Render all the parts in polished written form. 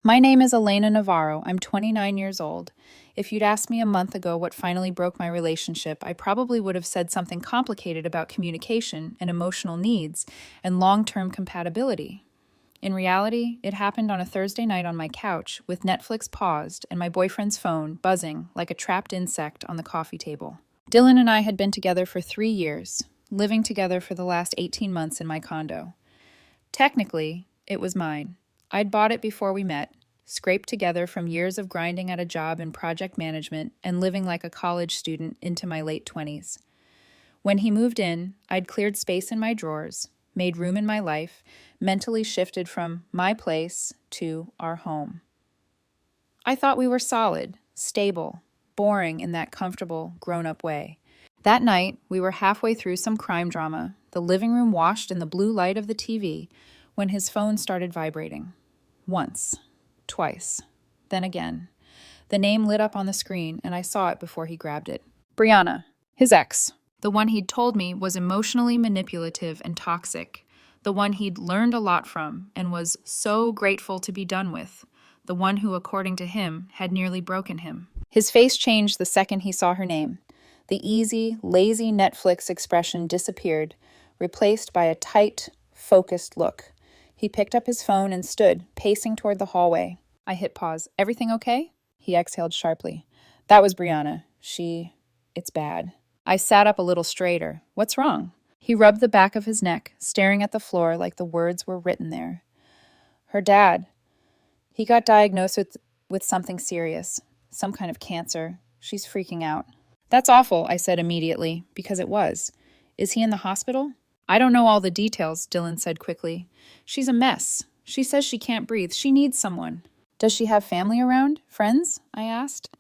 My name is Elena Navarro. I'm 29 years old. If you'd asked me a month ago what finally broke my relationship, I probably would have said something complicated about communication and emotional needs and long term compatibility. In reality, it happened on a Thursday night on my couch with Netflix paused and my boyfriend's phone buzzing like a trapped insect on the coffee table. Dylan and I had been together for 3 years, living together for the last 18 months in my condo. Technically, it was mine. I'd bought it before we met, scraped together from years of grinding at a job in project management and living like a college student into my late 20s. When he moved in, I'd cleared space in my drawers, made room in my life, mentally shifted from my place to our home. I thought we were solid, stable, boring in that comfortable, grown-up way. That night, we were halfway through some crime drama, the living room washed in the blue light of the TV, when his phone started vibrating. Once, twice, then again. The name lit up on the screen, and I saw it before he grabbed it. Brianna, his ex. The one he'd told me was emotionally manipulative and toxic. The one he'd learned a lot from and was so grateful to be done with. The one who, according to him, had nearly broken him. His face changed the second he saw her name. The easy, lazy Netflix expression disappeared, replaced by a tight, focused look. He picked up his phone and stood, pacing toward the hallway. I hit pause. Everything okay? He exhaled sharply. That was Brianna. It's bad. I sat up a little straighter. What's wrong? He rubbed the back of his neck, staring at the floor like the words were written there. Her dad. He got diagnosed with something serious, some kind of cancer. She's freaking out. That's awful, I said immediately, because it was. Is he in the hospital? I don't know all the details, Dylan said quickly. She's a mess. She says she can't breathe. She needs someone. Does she have family around? Friends? I asked.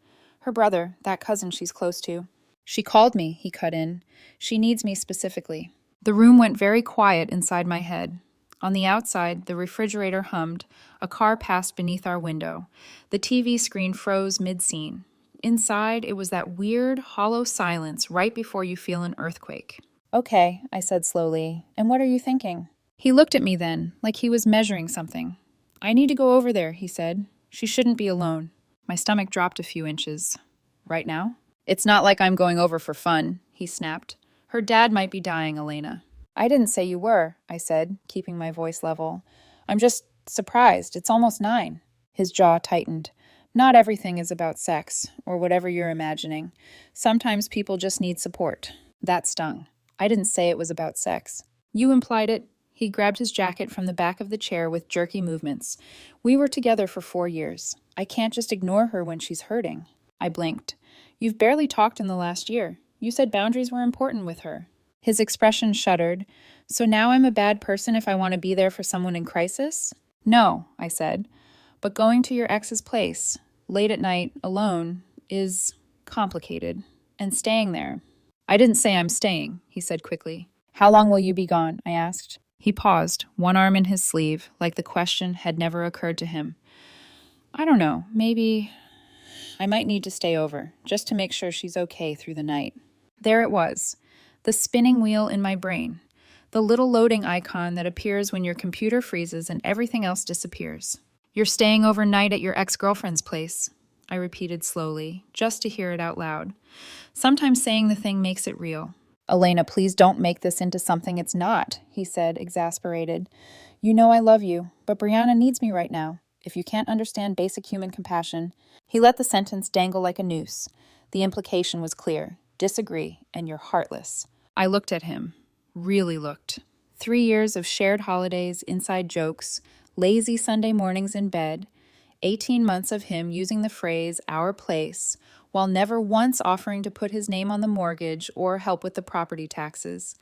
Her brother, that cousin she's close to. She called me, he cut in. She needs me specifically. The room went very quiet inside my head. On the outside, the refrigerator hummed. A car passed beneath our window. The TV screen froze mid-scene. Inside, it was that weird, hollow silence right before you feel an earthquake. Okay, I said slowly. And what are you thinking? He looked at me then, like he was measuring something. I need to go over there, he said. She shouldn't be alone. My stomach dropped a few inches. Right now? It's not like I'm going over for fun, he snapped. Her dad might be dying, Elena. I didn't say you were, I said, keeping my voice level. I'm just surprised. It's almost 9. His jaw tightened. Not everything is about sex, or whatever you're imagining. Sometimes people just need support. That stung. I didn't say it was about sex. You implied it. He grabbed his jacket from the back of the chair with jerky movements. We were together for 4 years. I can't just ignore her when she's hurting. I blinked. You've barely talked in the last year. You said boundaries were important with her. His expression shuddered. So now I'm a bad person if I want to be there for someone in crisis? No, I said. But going to your ex's place, late at night, alone, is complicated. And staying there. I didn't say I'm staying, he said quickly. How long will you be gone? I asked. He paused, one arm in his sleeve, like the question had never occurred to him. I don't know, maybe I might need to stay over, just to make sure she's okay through the night. There it was, the spinning wheel in my brain, the little loading icon that appears when your computer freezes and everything else disappears. You're staying overnight at your ex-girlfriend's place, I repeated slowly, just to hear it out loud. Sometimes saying the thing makes it real. Elena, please don't make this into something it's not, he said, exasperated. You know I love you, but Brianna needs me right now. If you can't understand basic human compassion. He let the sentence dangle like a noose. The implication was clear. Disagree, and you're heartless. I looked at him. Really looked. 3 years of shared holidays, inside jokes, lazy Sunday mornings in bed, 18 months of him using the phrase, our place, while never once offering to put his name on the mortgage or help with the property taxes.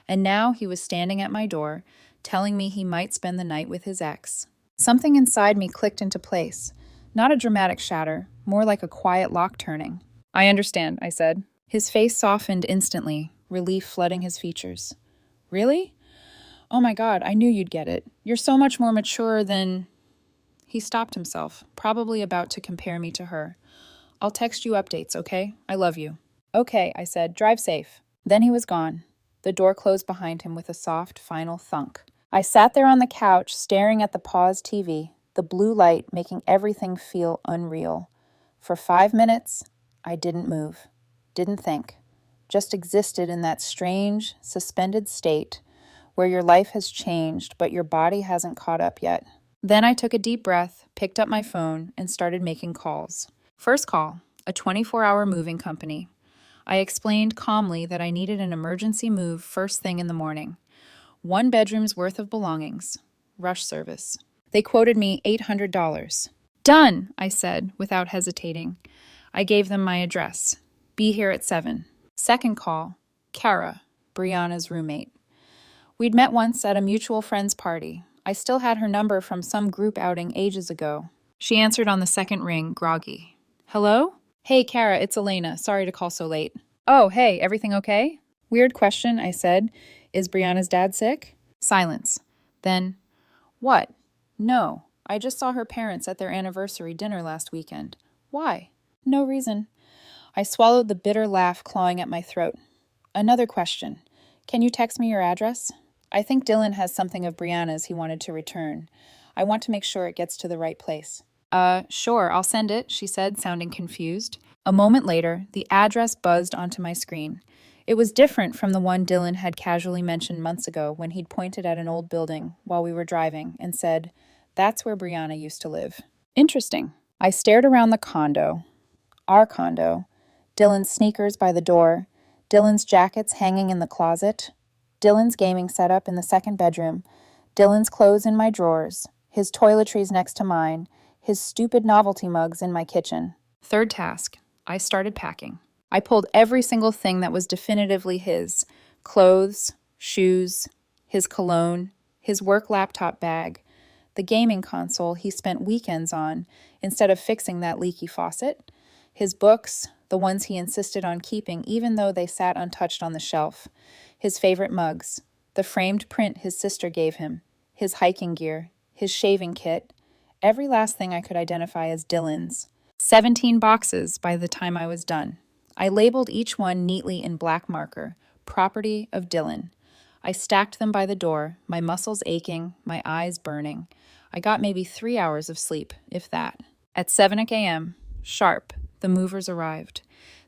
And now he was standing at my door, telling me he might spend the night with his ex. Something inside me clicked into place. Not a dramatic shatter, more like a quiet lock turning. I understand, I said. His face softened instantly, relief flooding his features. Really? Oh my God, I knew you'd get it. You're so much more mature than... He stopped himself, probably about to compare me to her. I'll text you updates, okay? I love you. Okay, I said. Drive safe. Then he was gone. The door closed behind him with a soft, final thunk. I sat there on the couch, staring at the paused TV. the blue light making everything feel unreal. For 5 minutes, I didn't move, didn't think, just existed in that strange, suspended state where your life has changed, but your body hasn't caught up yet. Then I took a deep breath, picked up my phone, and started making calls. First call, a 24-hour moving company. I explained calmly that I needed an emergency move first thing in the morning. 1 bedroom's worth of belongings. Rush service. They quoted me $800. Done, I said, without hesitating. I gave them my address. Be here at 7. Second call, Kara, Brianna's roommate. We'd met once at a mutual friend's party. I still had her number from some group outing ages ago. She answered on the second ring, groggy. Hello? Hey, Kara, it's Elena. Sorry to call so late. Oh, hey, everything okay? Weird question, I said. Is Brianna's dad sick? Silence. Then, what? No. I just saw her parents at their anniversary dinner last weekend. Why? No reason. I swallowed the bitter laugh clawing at my throat. Another question. Can you text me your address? I think Dylan has something of Brianna's he wanted to return. I want to make sure it gets to the right place. Sure, I'll send it, she said, sounding confused. A moment later, the address buzzed onto my screen. It was different from the one Dylan had casually mentioned months ago when he'd pointed at an old building while we were driving and said, "That's where Brianna used to live." Interesting. I stared around the condo. Our condo. Dylan's sneakers by the door. Dylan's jackets hanging in the closet. Dylan's gaming setup in the second bedroom. Dylan's clothes in my drawers. His toiletries next to mine. His stupid novelty mugs in my kitchen. Third task. I started packing. I pulled every single thing that was definitively his. Clothes, shoes, his cologne, his work laptop bag, the gaming console he spent weekends on instead of fixing that leaky faucet, his books, the ones he insisted on keeping even though they sat untouched on the shelf, his favorite mugs, the framed print his sister gave him, his hiking gear, his shaving kit, every last thing I could identify as Dylan's. 17 boxes by the time I was done. I labeled each one neatly in black marker, property of Dylan. I stacked them by the door, my muscles aching, my eyes burning. I got maybe 3 hours of sleep, if that. At 7 a.m., sharp, the movers arrived.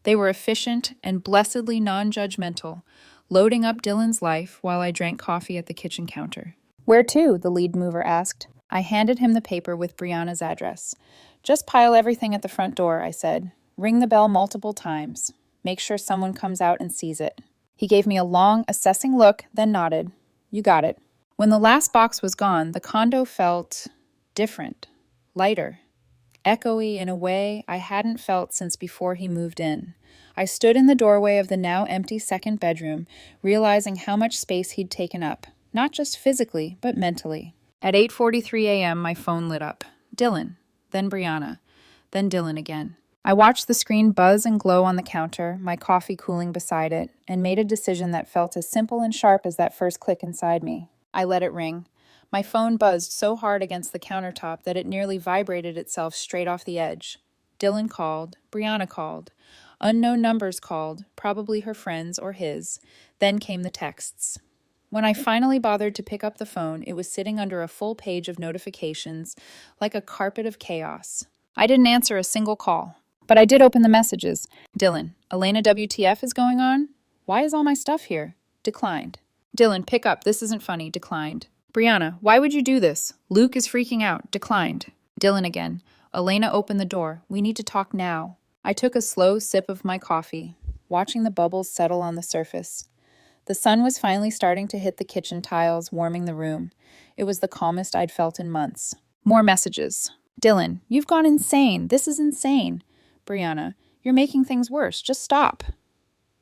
They were efficient and blessedly non-judgmental, loading up Dylan's life while I drank coffee at the kitchen counter. Where to? The lead mover asked. I handed him the paper with Brianna's address. Just pile everything at the front door, I said. Ring the bell multiple times. Make sure someone comes out and sees it. He gave me a long, assessing look, then nodded. You got it. When the last box was gone, the condo felt different, lighter, echoey in a way I hadn't felt since before he moved in. I stood in the doorway of the now empty second bedroom, realizing how much space he'd taken up, not just physically, but mentally. At 8:43 a.m., my phone lit up. Dylan, then Brianna, then Dylan again. I watched the screen buzz and glow on the counter, my coffee cooling beside it, and made a decision that felt as simple and sharp as that first click inside me. I let it ring. My phone buzzed so hard against the countertop that it nearly vibrated itself straight off the edge. Dylan called. Brianna called. Unknown numbers called, probably her friends or his. Then came the texts. When I finally bothered to pick up the phone, it was sitting under a full page of notifications, like a carpet of chaos. I didn't answer a single call. But I did open the messages. Dylan, Elena WTF is going on? Why is all my stuff here? Declined. Dylan, pick up. This isn't funny. Declined. Brianna, why would you do this? Luke is freaking out. Declined. Dylan again. Elena, open the door. We need to talk now. I took a slow sip of my coffee, watching the bubbles settle on the surface. The sun was finally starting to hit the kitchen tiles, warming the room. It was the calmest I'd felt in months. More messages. Dylan, you've gone insane. This is insane. Brianna, you're making things worse. Just stop.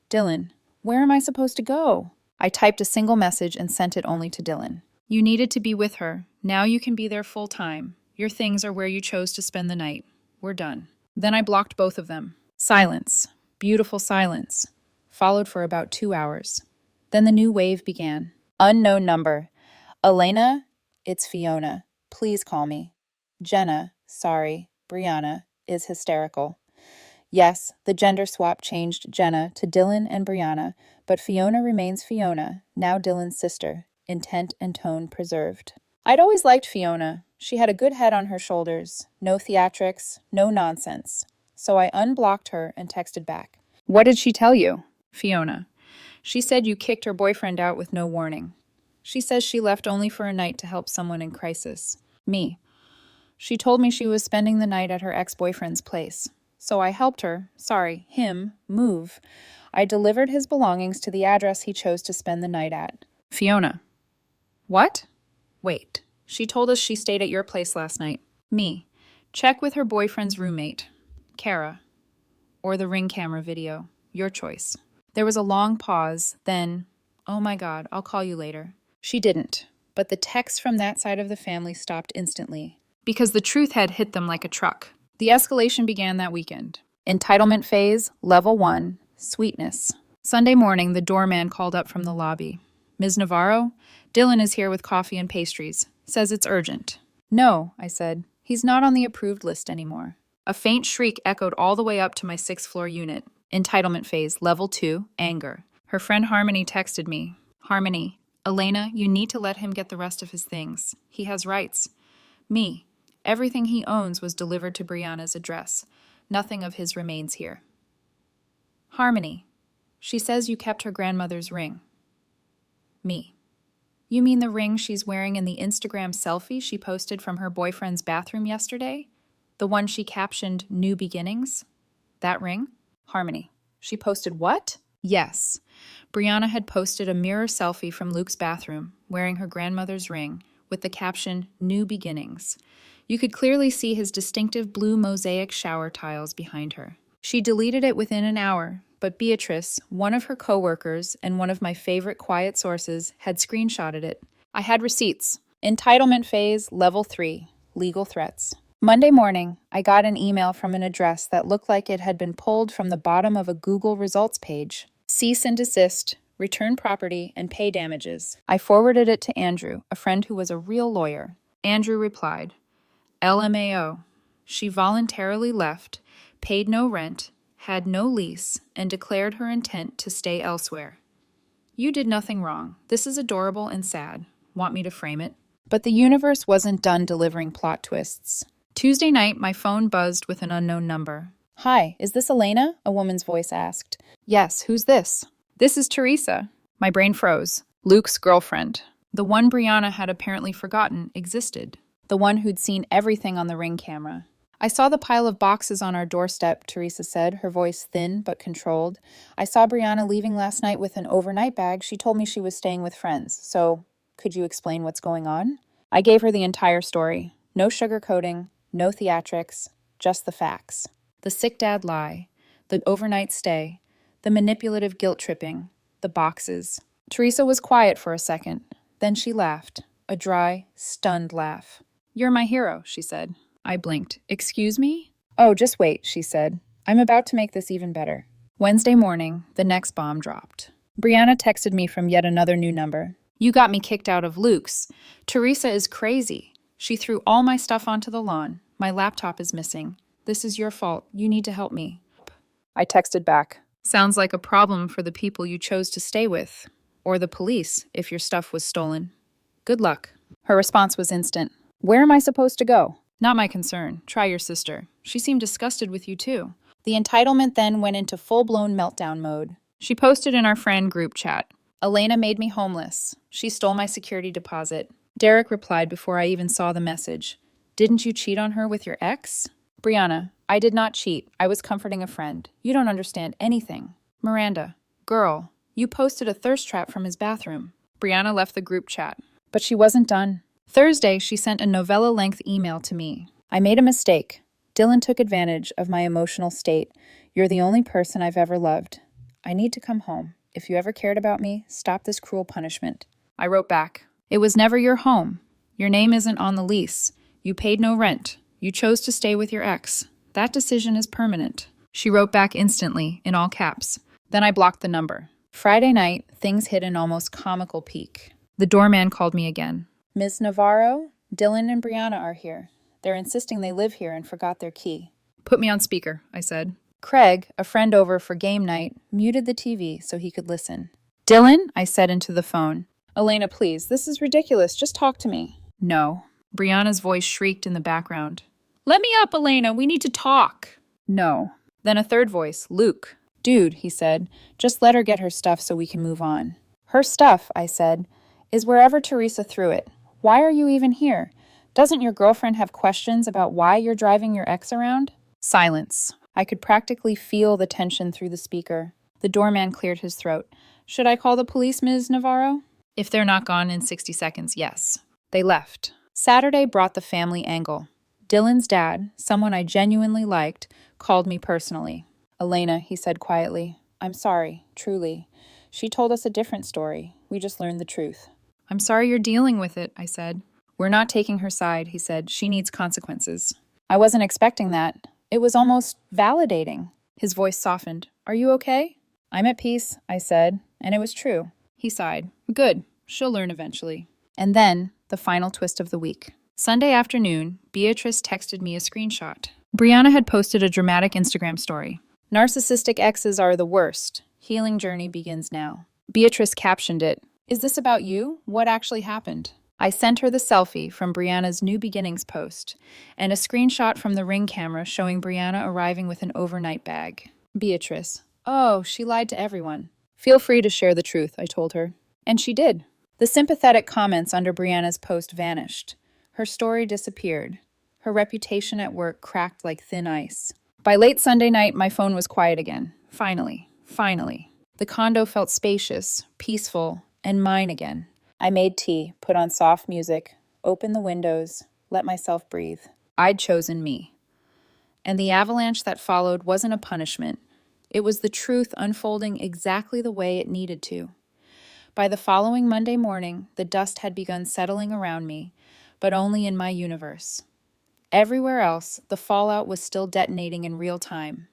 Dylan, where am I supposed to go? I typed a single message and sent it only to Dylan. You needed to be with her. Now you can be there full time. Your things are where you chose to spend the night. We're done. Then I blocked both of them. Silence. Beautiful silence. Followed for about 2 hours. Then the new wave began. Unknown number. Elena, it's Fiona. Please call me. Jenna, sorry. Brianna is hysterical. Yes, the gender swap changed Jenna to Dylan and Brianna, but Fiona remains Fiona, now Dylan's sister, intent and tone preserved. I'd always liked Fiona. She had a good head on her shoulders, no theatrics, no nonsense. So I unblocked her and texted back. What did she tell you? Fiona. She said you kicked her boyfriend out with no warning. She says she left only for a night to help someone in crisis. Me. She told me she was spending the night at her ex-boyfriend's place. So I helped her, him, move. I delivered his belongings to the address he chose to spend the night at. Fiona. What? Wait. She told us she stayed at your place last night. Me. Check with her boyfriend's roommate. Kara. Or the Ring camera video. Your choice. There was a long pause, then, oh my God, I'll call you later. She didn't, but the texts from that side of the family stopped instantly. Because the truth had hit them like a truck. The escalation began that weekend. Entitlement phase, level 1, sweetness. Sunday morning, the doorman called up from the lobby. Ms. Navarro, Dylan is here with coffee and pastries. Says it's urgent. No, I said. He's not on the approved list anymore. A faint shriek echoed all the way up to my 6th floor unit. Entitlement phase, level 2, anger. Her friend Harmony texted me. Harmony, Elena, you need to let him get the rest of his things. He has rights. Me, everything he owns was delivered to Brianna's address. Nothing of his remains here. Harmony, she says you kept her grandmother's ring. Me, you mean the ring she's wearing in the Instagram selfie she posted from her boyfriend's bathroom yesterday? The one she captioned, New Beginnings? That ring? Harmony. She posted what? Yes. Brianna had posted a mirror selfie from Luke's bathroom, wearing her grandmother's ring, with the caption, New Beginnings. You could clearly see his distinctive blue mosaic shower tiles behind her. She deleted it within an hour, but Beatrice, one of her coworkers and one of my favorite quiet sources, had screenshotted it. I had receipts. Entitlement phase, level 3, legal threats. Monday morning, I got an email from an address that looked like it had been pulled from the bottom of a Google results page. Cease and desist, return property, and pay damages. I forwarded it to Andrew, a friend who was a real lawyer. Andrew replied, LMAO. She voluntarily left, paid no rent, had no lease, and declared her intent to stay elsewhere. You did nothing wrong. This is adorable and sad. Want me to frame it? But the universe wasn't done delivering plot twists. Tuesday night, my phone buzzed with an unknown number. Hi, is this Elena? A woman's voice asked. Yes, who's this? This is Teresa. My brain froze. Luke's girlfriend. The one Brianna had apparently forgotten existed. The one who'd seen everything on the Ring camera. I saw the pile of boxes on our doorstep, Teresa said, her voice thin but controlled. I saw Brianna leaving last night with an overnight bag. She told me she was staying with friends. So, could you explain what's going on? I gave her the entire story. No sugarcoating. No theatrics, just the facts. The sick dad lie, the overnight stay, the manipulative guilt tripping, the boxes. Teresa was quiet for a second. Then she laughed, a dry, stunned laugh. You're my hero, she said. I blinked. Excuse me? Oh, just wait, she said. I'm about to make this even better. Wednesday morning, the next bomb dropped. Brianna texted me from yet another new number. You got me kicked out of Luke's. Teresa is crazy. She threw all my stuff onto the lawn. My laptop is missing. This is your fault. You need to help me. I texted back. Sounds like a problem for the people you chose to stay with. Or the police, if your stuff was stolen. Good luck. Her response was instant. Where am I supposed to go? Not my concern. Try your sister. She seemed disgusted with you too. The entitlement then went into full-blown meltdown mode. She posted in our friend group chat. Elena made me homeless. She stole my security deposit. Derek replied before I even saw the message. Didn't you cheat on her with your ex? Brianna, I did not cheat. I was comforting a friend. You don't understand anything. Miranda, girl, you posted a thirst trap from his bathroom. Brianna left the group chat. But she wasn't done. Thursday, she sent a novella-length email to me. I made a mistake. Dylan took advantage of my emotional state. You're the only person I've ever loved. I need to come home. If you ever cared about me, stop this cruel punishment. I wrote back. It was never your home. Your name isn't on the lease. You paid no rent. You chose to stay with your ex. That decision is permanent. She wrote back instantly, in all caps. Then I blocked the number. Friday night, things hit an almost comical peak. The doorman called me again. Ms. Navarro, Dylan and Brianna are here. They're insisting they live here and forgot their key. Put me on speaker, I said. Craig, a friend over for game night, muted the TV so he could listen. Dylan, I said into the phone. Elena, please, this is ridiculous. Just talk to me. No. Brianna's voice shrieked in the background. Let me up, Elena. We need to talk. No. Then a third voice, Luke. Dude, he said, just let her get her stuff so we can move on. Her stuff, I said, is wherever Teresa threw it. Why are you even here? Doesn't your girlfriend have questions about why you're driving your ex around? Silence. I could practically feel the tension through the speaker. The doorman cleared his throat. Should I call the police, Ms. Navarro? If they're not gone in 60 seconds, yes. They left. Saturday brought the family angle. Dylan's dad, someone I genuinely liked, called me personally. Elena, he said quietly, I'm sorry, truly. She told us a different story. We just learned the truth. I'm sorry you're dealing with it, I said. We're not taking her side, he said. She needs consequences. I wasn't expecting that. It was almost validating. His voice softened. Are you okay? I'm at peace, I said, and it was true. He sighed. Good. She'll learn eventually. And then, the final twist of the week. Sunday afternoon, Beatrice texted me a screenshot. Brianna had posted a dramatic Instagram story. Narcissistic exes are the worst. Healing journey begins now. Beatrice captioned it. Is this about you? What actually happened? I sent her the selfie from Brianna's New Beginnings post and a screenshot from the Ring camera showing Brianna arriving with an overnight bag. Beatrice. Oh, she lied to everyone. Feel free to share the truth, I told her. And she did. The sympathetic comments under Brianna's post vanished. Her story disappeared. Her reputation at work cracked like thin ice. By late Sunday night, my phone was quiet again. Finally. The condo felt spacious, peaceful, and mine again. I made tea, put on soft music, opened the windows, let myself breathe. I'd chosen me. And the avalanche that followed wasn't a punishment. It was the truth unfolding exactly the way it needed to. By the following Monday morning, the dust had begun settling around me, but only in my universe. Everywhere else, the fallout was still detonating in real time.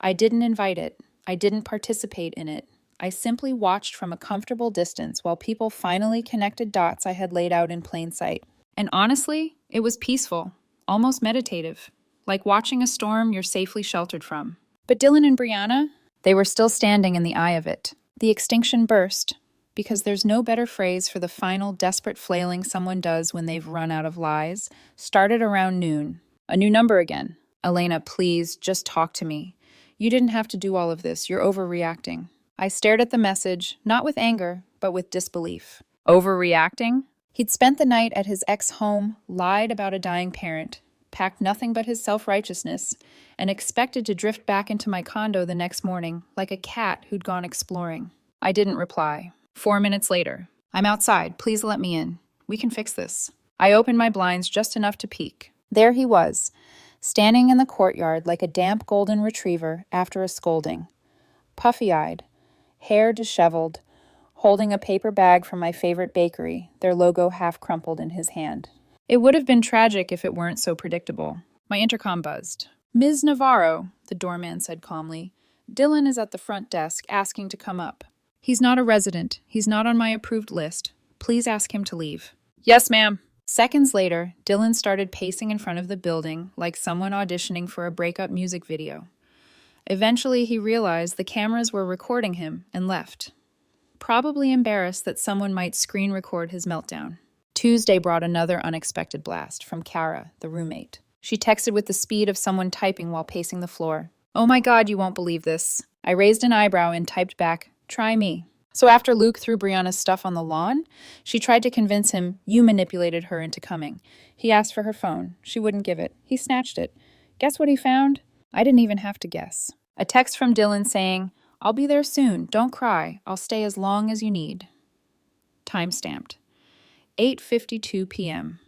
I didn't invite it. I didn't participate in it. I simply watched from a comfortable distance while people finally connected dots I had laid out in plain sight. And honestly, it was peaceful, almost meditative, like watching a storm you're safely sheltered from. But Dylan and Brianna, they were still standing in the eye of it. The extinction burst, because there's no better phrase for the final desperate flailing someone does when they've run out of lies, started around noon. A new number again. Elena, please, just talk to me. You didn't have to do all of this. You're overreacting. I stared at the message, not with anger, but with disbelief. Overreacting? He'd spent the night at his ex-home, lied about a dying parent, packed nothing but his self-righteousness, and expected to drift back into my condo the next morning like a cat who'd gone exploring. I didn't reply. 4 minutes later. I'm outside. Please let me in. We can fix this. I opened my blinds just enough to peek. There he was, standing in the courtyard like a damp golden retriever after a scolding. Puffy-eyed, hair disheveled, holding a paper bag from my favorite bakery, their logo half crumpled in his hand. It would have been tragic if it weren't so predictable. My intercom buzzed. Ms. Navarro, the doorman said calmly. Dylan is at the front desk asking to come up. He's not a resident. He's not on my approved list. Please ask him to leave. Yes, ma'am. Seconds later, Dylan started pacing in front of the building like someone auditioning for a breakup music video. Eventually, he realized the cameras were recording him and left, probably embarrassed that someone might screen record his meltdown. Tuesday brought another unexpected blast from Kara, the roommate. She texted with the speed of someone typing while pacing the floor. Oh my God, you won't believe this. I raised an eyebrow and typed back, try me. So after Luke threw Brianna's stuff on the lawn, she tried to convince him you manipulated her into coming. He asked for her phone. She wouldn't give it. He snatched it. Guess what he found? I didn't even have to guess. A text from Dylan saying, I'll be there soon. Don't cry. I'll stay as long as you need. Timestamped. 8:52 p.m.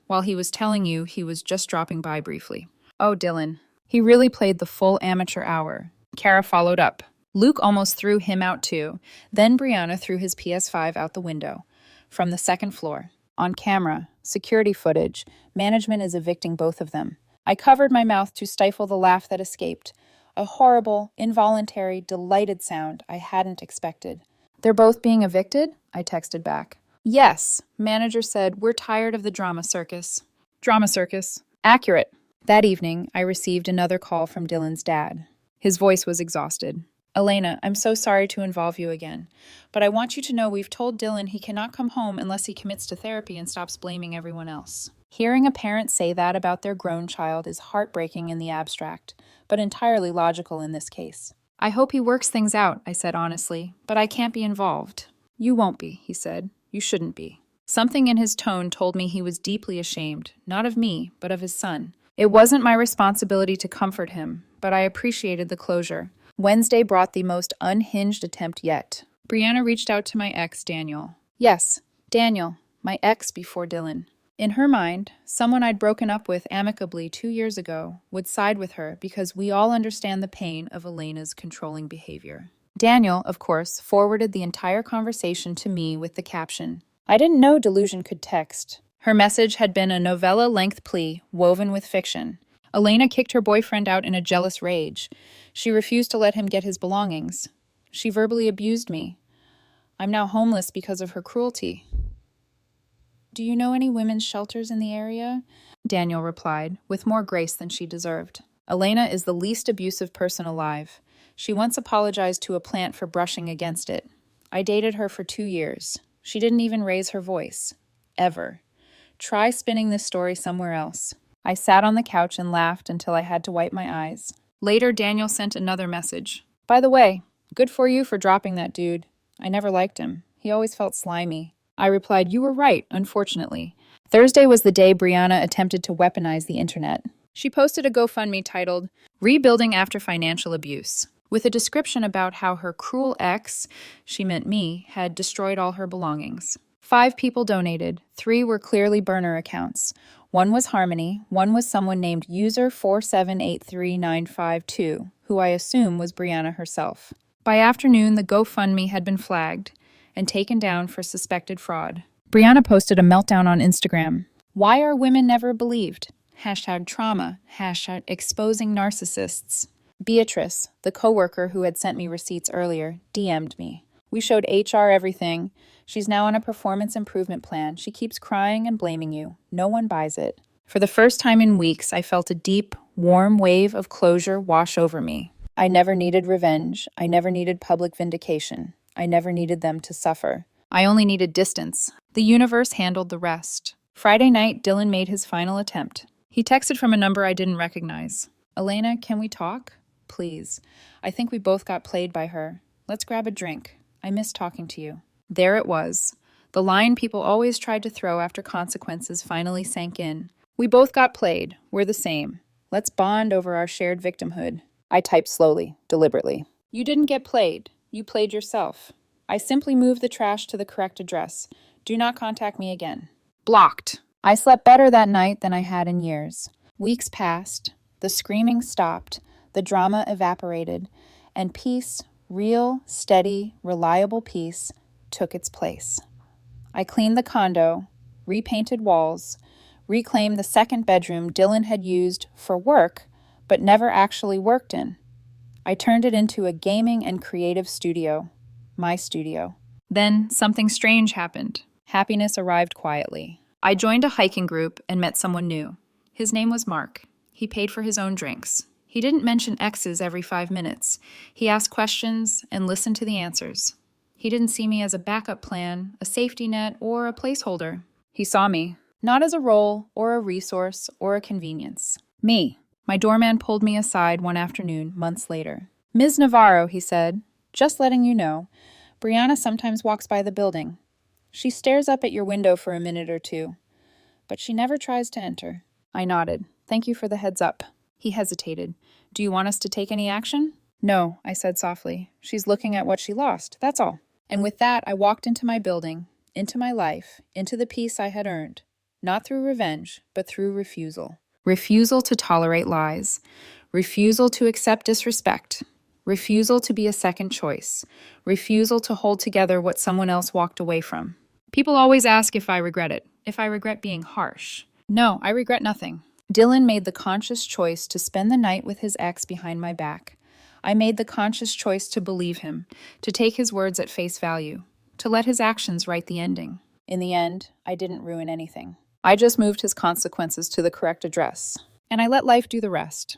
While he was telling you he was just dropping by briefly. Oh, Dylan. He really played the full amateur hour. Kara followed up. Luke almost threw him out too. Then Brianna threw his PS5 out the window. From the second floor. On camera, security footage, management is evicting both of them. I covered my mouth to stifle the laugh that escaped. A horrible, involuntary, delighted sound I hadn't expected. They're both being evicted? I texted back. Yes, manager said, we're tired of the drama circus. Drama circus. Accurate. That evening, I received another call from Dylan's dad. His voice was exhausted. Elena, I'm so sorry to involve you again, but I want you to know we've told Dylan he cannot come home unless he commits to therapy and stops blaming everyone else. Hearing a parent say that about their grown child is heartbreaking in the abstract, but entirely logical in this case. I hope he works things out, I said honestly, but I can't be involved. You won't be, he said. You shouldn't be. Something in his tone told me he was deeply ashamed, not of me, but of his son. It wasn't my responsibility to comfort him, but I appreciated the closure. Wednesday brought the most unhinged attempt yet. Brianna reached out to my ex, Daniel. Yes, Daniel, my ex before Dylan. In her mind, someone I'd broken up with amicably 2 years ago would side with her because we all understand the pain of Elena's controlling behavior. Daniel, of course, forwarded the entire conversation to me with the caption, I didn't know delusion could text. Her message had been a novella-length plea woven with fiction. Elena kicked her boyfriend out in a jealous rage. She refused to let him get his belongings. She verbally abused me. I'm now homeless because of her cruelty. Do you know any women's shelters in the area? Daniel replied, with more grace than she deserved. Elena is the least abusive person alive. She once apologized to a plant for brushing against it. I dated her for 2 years. She didn't even raise her voice. Ever. Try spinning this story somewhere else. I sat on the couch and laughed until I had to wipe my eyes. Later, Daniel sent another message. By the way, good for you for dropping that dude. I never liked him. He always felt slimy. I replied, you were right, unfortunately. Thursday was the day Brianna attempted to weaponize the internet. She posted a GoFundMe titled, Rebuilding After Financial Abuse, with a description about how her cruel ex, she meant me, had destroyed all her belongings. 5 people donated. 3 were clearly burner accounts. 1 was Harmony, 1 was someone named user4783952, who I assume was Brianna herself. By afternoon, the GoFundMe had been flagged and taken down for suspected fraud. Brianna posted a meltdown on Instagram. Why are women never believed? #trauma, #exposing narcissists. Beatrice, the coworker who had sent me receipts earlier, DM'd me. We showed HR everything. She's now on a performance improvement plan. She keeps crying and blaming you. No one buys it. For the first time in weeks, I felt a deep, warm wave of closure wash over me. I never needed revenge. I never needed public vindication. I never needed them to suffer. I only needed distance. The universe handled the rest. Friday night, Dylan made his final attempt. He texted from a number I didn't recognize. Elena, can we talk? Please. I think we both got played by her. Let's grab a drink. I miss talking to you. There it was. The line people always tried to throw after consequences finally sank in. We both got played. We're the same. Let's bond over our shared victimhood. I typed slowly, deliberately. You didn't get played. You played yourself. I simply moved the trash to the correct address. Do not contact me again. Blocked. I slept better that night than I had in years. Weeks passed. The screaming stopped. The drama evaporated. And peace, real, steady, reliable peace, took its place. I cleaned the condo, repainted walls, reclaimed the second bedroom Dylan had used for work, but never actually worked in. I turned it into a gaming and creative studio, my studio. Then something strange happened. Happiness arrived quietly. I joined a hiking group and met someone new. His name was Mark. He paid for his own drinks. He didn't mention exes every 5 minutes. He asked questions and listened to the answers. He didn't see me as a backup plan, a safety net, or a placeholder. He saw me, not as a role or a resource or a convenience. Me. My doorman pulled me aside one afternoon, months later. Ms. Navarro, he said, just letting you know, Brianna sometimes walks by the building. She stares up at your window for a minute or two, but she never tries to enter. I nodded. Thank you for the heads up. He hesitated. Do you want us to take any action? No, I said softly. She's looking at what she lost, that's all. And with that, I walked into my building, into my life, into the peace I had earned. Not through revenge, but through refusal. Refusal to tolerate lies. Refusal to accept disrespect. Refusal to be a second choice. Refusal to hold together what someone else walked away from. People always ask if I regret it, if I regret being harsh. No, I regret nothing. Dylan made the conscious choice to spend the night with his ex behind my back. I made the conscious choice to believe him, to take his words at face value, to let his actions write the ending. In the end, I didn't ruin anything. I just moved his consequences to the correct address, and I let life do the rest.